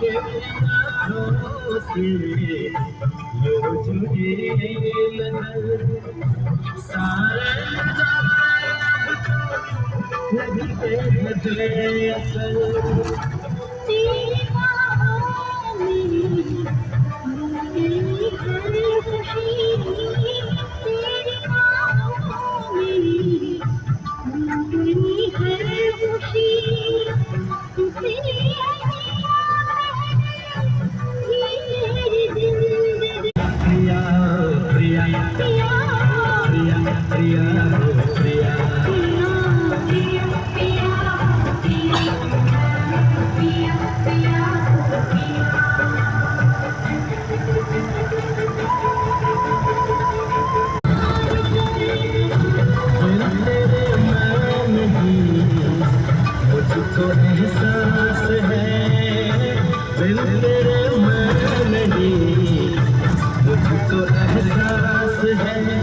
के आँखों से लो तुझे नजर सारे जवाब तो लगते हैं असर तेरी बाहों में मेरी हर खुशी तेरी बाहों में मेरी हर खुशी तेरी मेरी जिंदगी प्रिया प्रिया प्रिया प्रिया प्रिया प्रिया प्रिया प्रिया प्रिया तेरे नाम ही मुझको एहसास है दिल तेरे मन ही मुझको एहसास है